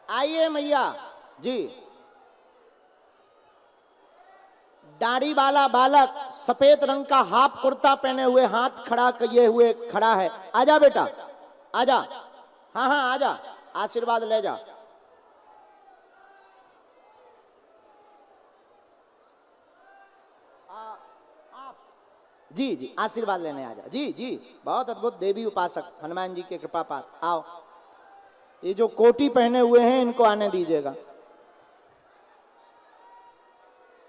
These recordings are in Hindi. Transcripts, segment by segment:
आइए मैया जी। दाढ़ी वाला बालक सफेद रंग का हाफ कुर्ता पहने हुए हाथ खड़ा किए हुए खड़ा है। आजा बेटा आजा, हाँ हाँ आजा, आशीर्वाद ले जा। जी जी आशीर्वाद लेने आजा। जी जी बहुत अद्भुत देवी उपासक हनुमान जी के कृपा पात्र। आओ, ये जो कोटी पहने हुए हैं इनको आने दीजिएगा।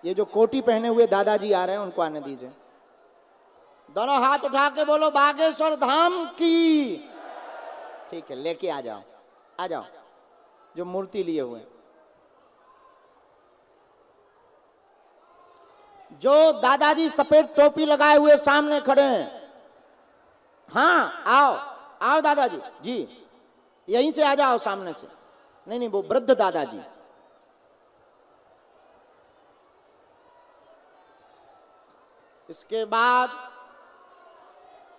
ये जो कोटी पहने हुए दादाजी आ रहे हैं उनको आने दीजिए। दोनों हाथ उठा के बोलो बागेश्वर धाम की। ठीक है, लेके आ जाओ, आ जाओ जो मूर्ति लिए हुए हैं। जो दादाजी सफेद टोपी लगाए हुए सामने खड़े हैं, हाँ आओ आओ दादाजी जी, यहीं से आ जाओ सामने से। नहीं नहीं वो वृद्ध दादाजी। इसके बाद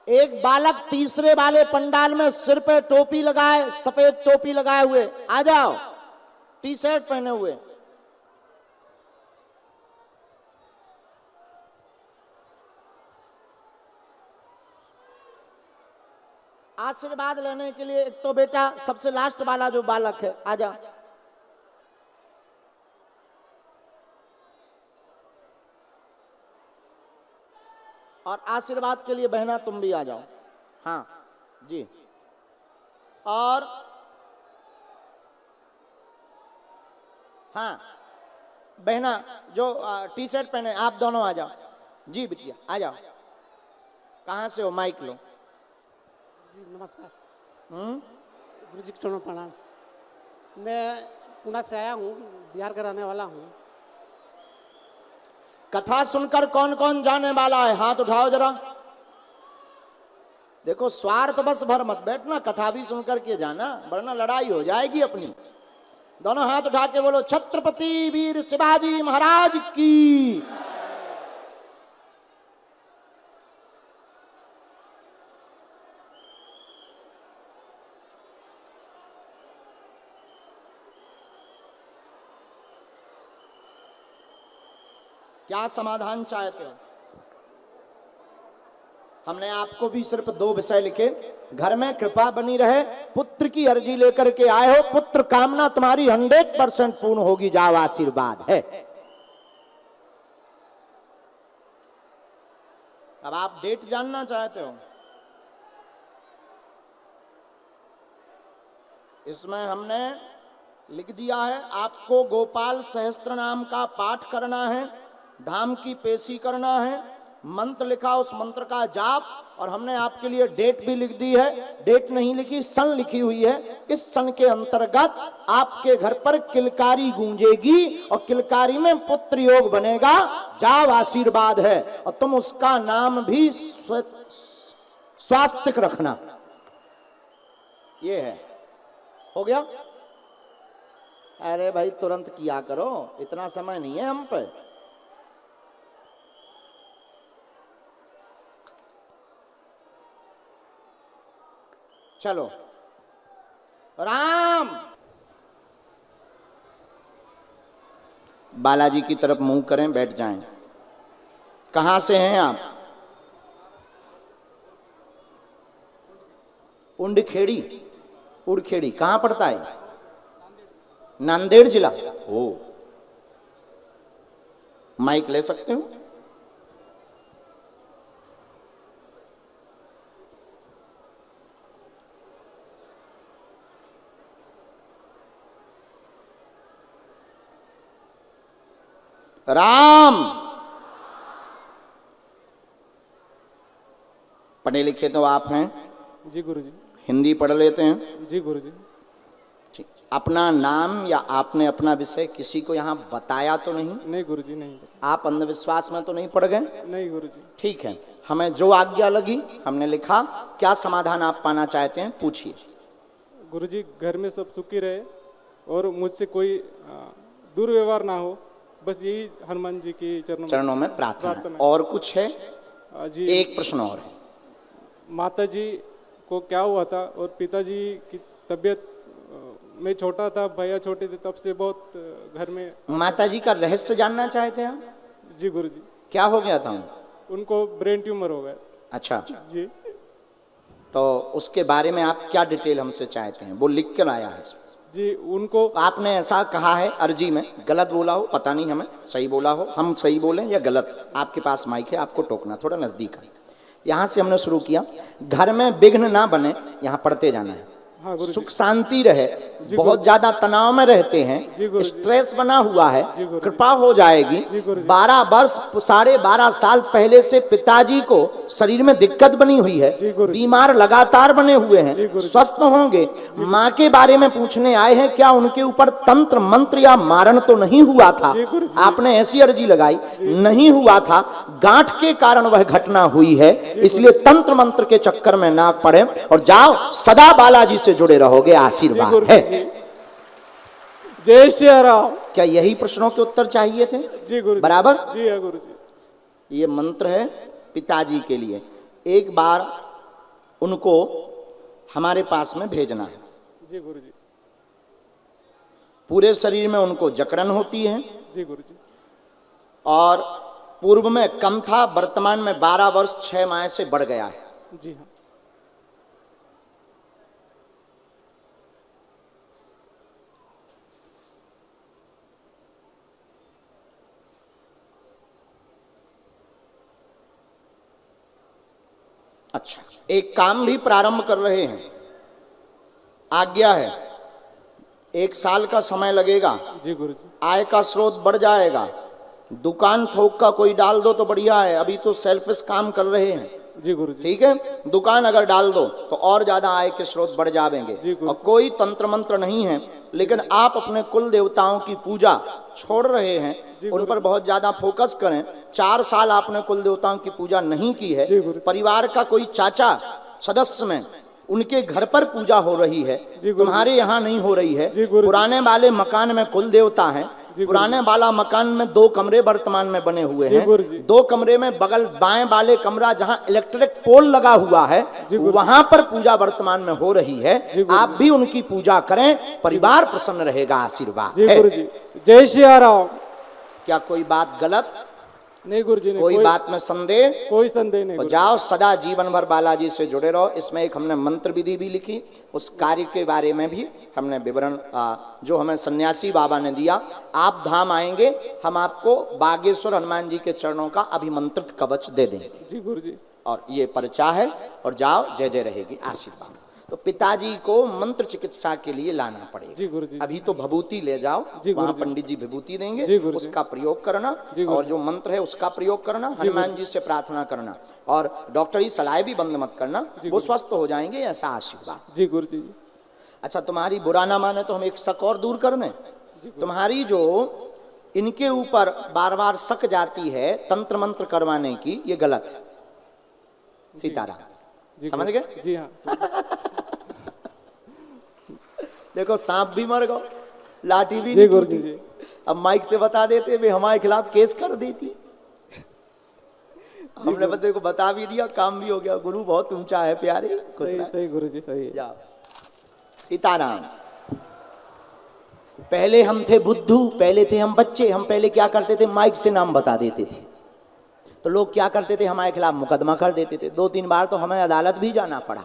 एक बालक तीसरे वाले पंडाल में सिर पे टोपी लगाए, सफेद टोपी लगाए हुए, आ जाओ, टी शर्ट पहने हुए। आशीर्वाद लेने के लिए एक तो बेटा सबसे लास्ट वाला जो बालक है, आ जा। और आशीर्वाद के लिए बहना तुम भी आ जाओ। हाँ जी। और हाँ बहना जो टी शर्ट पहने, आप दोनों आ जाओ। जी बिटिया आ जाओ। कहाँ से हो? माइक लो। जी नमस्कार। गुरु जी के चरणों प्रणाम। मैं पुणे से आया हूँ, बिहार का रहने वाला हूँ। कथा सुनकर कौन कौन जाने वाला है? हाथ उठाओ जरा। देखो स्वार्थ बस भर मत बैठना, कथा भी सुनकर के जाना वरना लड़ाई हो जाएगी अपनी। दोनों हाथ उठा के बोलो छत्रपति वीर शिवाजी महाराज की। क्या समाधान चाहते हो? हमने आपको भी सिर्फ 2 विषय लिखे, घर में कृपा बनी रहे, पुत्र की अर्जी लेकर के आए हो, पुत्र कामना तुम्हारी 100% पूर्ण होगी, जाओ आशीर्वाद है। अब आप डेट जानना चाहते हो? इसमें हमने लिख दिया है, आपको गोपाल सहस्त्र नाम का पाठ करना है, धाम की पेशी करना है, मंत्र लिखा उस मंत्र का जाप, और हमने आपके लिए डेट भी लिख दी है। डेट नहीं लिखी, सन लिखी हुई है। इस सन के अंतर्गत आपके घर पर किलकारी गूंजेगी और किलकारी में पुत्र योग बनेगा, जाओ आशीर्वाद है। और तुम उसका नाम भी स्वास्तिक रखना। ये है, हो गया? अरे भाई तुरंत किया करो, इतना समय नहीं है हम पे। चलो राम। बालाजी की तरफ मुंह करें, बैठ जाएं। कहां से हैं आप? उंडखेड़ी। उड़खेड़ी कहां पड़ता है? नांदेड़ जिला। ओ, माइक ले सकते हो? राम। पढ़े लिखे तो आप हैं? जी गुरुजी। हिंदी पढ़ लेते हैं? जी गुरुजी। ठीक। अपना नाम या आपने अपना विषय किसी को यहाँ बताया तो नहीं? नहीं गुरुजी, नहीं। आप अंधविश्वास में तो नहीं पड़ गए? नहीं गुरुजी। ठीक है, हमें जो आज्ञा लगी हमने लिखा। क्या समाधान आप पाना चाहते हैं, पूछिए। गुरुजी घर में सब सुखी रहे और मुझसे कोई दुर्व्यवहार ना हो, बस यही हनुमान जी के चरणों में प्रार्थना। और कुछ है? जी एक प्रश्न और है। माता जी को क्या हुआ था और पिताजी की तबीयत मैं छोटा था, भैया छोटे थे, तब से बहुत घर में। माता जी का रहस्य जानना चाहते हैं आप? जी गुरुजी। क्या हो गया था उनको ब्रेन ट्यूमर हो गया। अच्छा जी। तो उसके बारे में आप क्या डिटेल हमसे चाहते हैं? वो लिख कर आया है जी। उनको आपने ऐसा कहा है अर्जी में, गलत बोला हो पता नहीं, हमें सही बोला हो, हम सही बोलें या गलत। आपके पास माइक है, आपको टोकना, थोड़ा नजदीक है। यहाँ से हमने शुरू किया, घर में विघ्न ना बने, यहाँ पढ़ते जाना है। हाँ गुरुजी। सुख शांति रहे, बहुत ज्यादा तनाव में रहते हैं, स्ट्रेस बना हुआ है, कृपा हो जाएगी। 12 वर्ष 12.5 साल पहले से पिताजी को शरीर में दिक्कत बनी हुई है, बीमार लगातार बने हुए हैं, स्वस्थ होंगे। माँ के बारे में पूछने आए हैं, क्या उनके ऊपर तंत्र मंत्र या मारण तो नहीं हुआ था? आपने ऐसी अर्जी लगाई, नहीं हुआ था, गांठ के कारण वह घटना हुई है, इसलिए तंत्र मंत्र के चक्कर में ना पड़े और जाओ सदा बालाजी से जुड़े रहोगे, आशीर्वाद है। जय श्री राम। क्या यही प्रश्नों के उत्तर चाहिए थे? जी गुरुजी। बराबर? जी हाँ गुरुजी। ये मंत्र है पिताजी के लिए, एक बार उनको हमारे पास में भेजना है। जी गुरुजी। पूरे शरीर में उनको जकड़न होती है। जी गुरुजी। और पूर्व में कम था, वर्तमान में 12 वर्ष 6 माह से बढ़ गया है। जी हाँ। अच्छा, एक काम भी प्रारंभ कर रहे हैं, आज्ञा है, 1 साल का समय लगेगा। जी गुरुजी। आय का स्रोत बढ़ जाएगा। दुकान थोक का कोई डाल दो तो बढ़िया है, अभी तो सेल्फिश काम कर रहे हैं। जी गुरुजी। ठीक है, दुकान अगर डाल दो तो और ज्यादा आय के स्रोत बढ़ जाएंगे। और कोई तंत्र मंत्र नहीं है, लेकिन आप अपने कुल देवताओं की पूजा छोड़ रहे हैं, उन पर बहुत ज्यादा फोकस करें। 4 साल आपने कुल देवताओं की पूजा नहीं की है, परिवार का कोई चाचा सदस्य में उनके घर पर पूजा हो रही है, तुम्हारे यहाँ नहीं हो रही है। पुराने वाले मकान में कुल देवता है, पुराने वाला मकान में 2 कमरे वर्तमान में बने हुए हैं। 2 कमरे में बगल बाएं वाले कमरा जहां इलेक्ट्रिक पोल लगा हुआ है, वहां पर पूजा वर्तमान में हो रही है। आप भी उनकी पूजा करें, परिवार प्रसन्न रहेगा, आशीर्वाद है। जय श्री राम। क्या कोई बात गलत? नहीं गुरुजी। कोई बात में संदेह? कोई संदेह नहीं। और जाओ सदा जीवन भर बालाजी से जुड़े रहो। इसमें एक हमने मंत्र विधि भी लिखी, उस कार्य के बारे में भी हमने विवरण जो हमें सन्यासी बाबा ने दिया। आप धाम आएंगे, हम आपको बागेश्वर हनुमान जी के चरणों का अभिमंत्रित कवच दे देंगे। जी गुरुजी। और ये पर्चा है, और जाओ, जय जय रहेगी, आशीर्वाद। तो पिताजी को मंत्र चिकित्सा के लिए लाना पड़ेगा। जी गुरुजी। अभी तो भभूति ले जाओ, वहाँ पंडित जी विभूति देंगे, उसका प्रयोग करना, और जो मंत्र है उसका प्रयोग करना, हनुमान जी से प्रार्थना करना, और डॉक्टरी सलाह भी बंद मत करना, वो स्वस्थ हो जाएंगे, ऐसा आशीर्वाद। जी गुरुजी। अच्छा, तुम्हारी बुरा ना माने तो हम एक शक और दूर कर दें। तुम्हारी जो इनके ऊपर बार बार शक जाती है तंत्र मंत्र करवाने की, ये गलत है। सीताराम, समझ गए? जी हाँ। देखो, सांप भी मर गो, लाठी भी नहीं टूटी। अब माइक से बता देते, वे हमारे खिलाफ केस कर देती। हमने बच्चे को बता भी दिया, काम भी हो गया। गुरु बहुत ऊंचा है प्यारे। सही गुरुजी, सही। जाओ। सीताराम। पहले हम थे बुद्धू, पहले थे हम बच्चे। हम पहले क्या करते थे, माइक से नाम बता देते थे, तो लोग क्या करते थे, हमारे खिलाफ मुकदमा कर देते थे। 2-3 बार तो हमें अदालत भी जाना पड़ा।